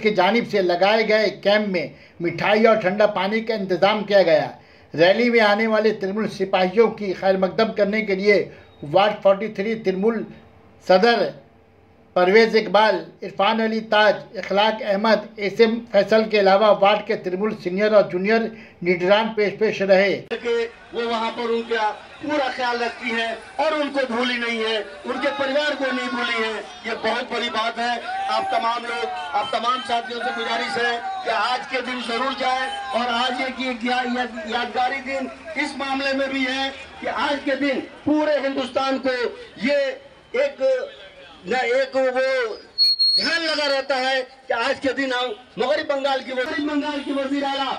की जानिब से लगाए गए कैंप में मिठाई और ठंडा पानी का इंतजाम किया गया। रैली में आने वाले तृणमूल सिपाहियों की खैर मकदम करने के लिए वार्ड 43 तृणमूल सदर परवेज इकबाल, इरफान अली ताज, इखलाक अहमद, एसएम फैसल के अलावा वार्ड के तृणमूल सीनियर और जूनियर लीडरान पेश रहे। वो वहाँ पर उनका पूरा ख्याल रखती है और उनको भूली नहीं है, उनके परिवार को नहीं भूली है। ये बहुत बड़ी बात है। आप तमाम लोग, आप तमाम साथियों से गुजारिश है कि आज के दिन जरूर जाए और आज एक यादगारी दिन इस मामले में भी है कि आज के दिन पूरे हिंदुस्तान को ये एक वो ध्यान लगा रहता है कि आज के दिन हम मगरब बंगाल की वजीर आला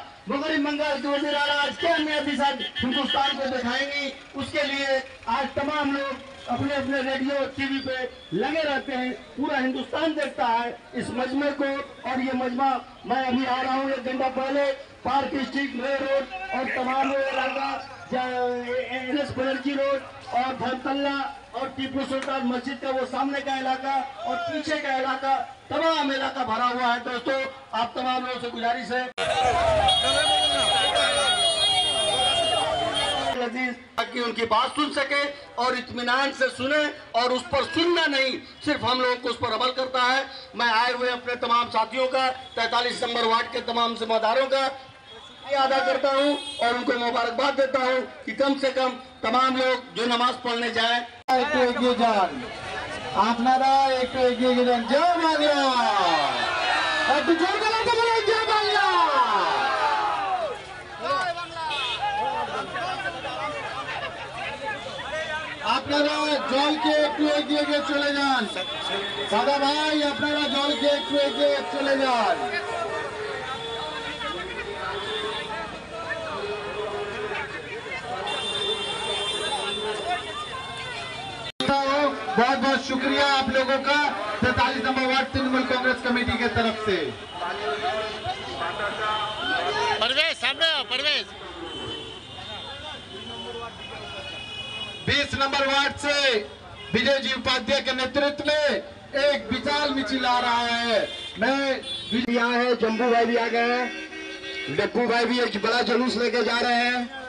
आज क्या नियति साथ हिंदुस्तान को दिखाएंगी, उसके लिए आज तमाम लोग अपने अपने रेडियो टीवी पे लगे रहते हैं। पूरा हिंदुस्तान देखता है इस मजमे को। और ये मजमा मैं अभी आ रहा हूँ 1 घंटा पहले पार्क स्ट्रीट रोड और तमाम इलाका NS बनर्जी रोड और धनतल्ला और टीपू सुल्तान मस्जिद का वो सामने का इलाका और पीछे का इलाका, तमाम इलाका भरा हुआ है। दोस्तों, आप तमाम लोगों से गुजारिश है ताकि उनकी बात सुन सके और इत्मीनान से सुने और उस पर सुनना नहीं, सिर्फ हम लोगों को उस पर अमल करता है। मैं आए हुए अपने तमाम साथियों का, 43 नंबर वार्ड के तमाम जिम्मेदारों का अदा करता हूं और उनको मुबारकबाद देता हूं कि कम से कम तमाम लोग जो नमाज पढ़ने जाए একটু এগিয়ে যান, আপনারা একটু এগিয়ে যান। জয় বাংলা, একটু জোর গলাতে বলুন জয় বাংলা। আপনারা জলকে একটু এগিয়ে গিয়ে চলে যান। দাদা ভাই, আপনারা জলকে একটু এগিয়ে চলে যান। बहुत बहुत शुक्रिया आप लोगों का 43 number ward Trinamool Congress committee के तरफ से। परवेज सामने आओ, परवेज। 20 नंबर वार्ड से विजय जी उपाध्याय के नेतृत्व में एक विशाल मिছিল आ रहा है। मैं यहाँ है, जम्बू भाई भी आ गए हैं, डप्पू भाई भी एक बड़ा जुलूस लेके जा रहे हैं।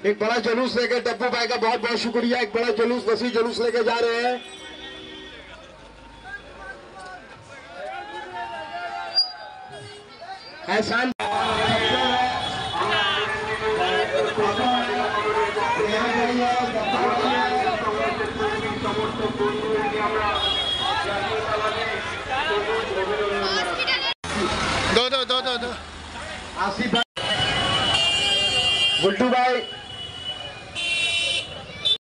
एक बड़ा जुलूस लेके, डप्पू भाई का बहुत बहुत शुक्रिया, एक बड़ा जुलूस, वसी जुलूस लेके जा रहे हैं। एहसान दो आसिफ भाई, गुड्डू भाई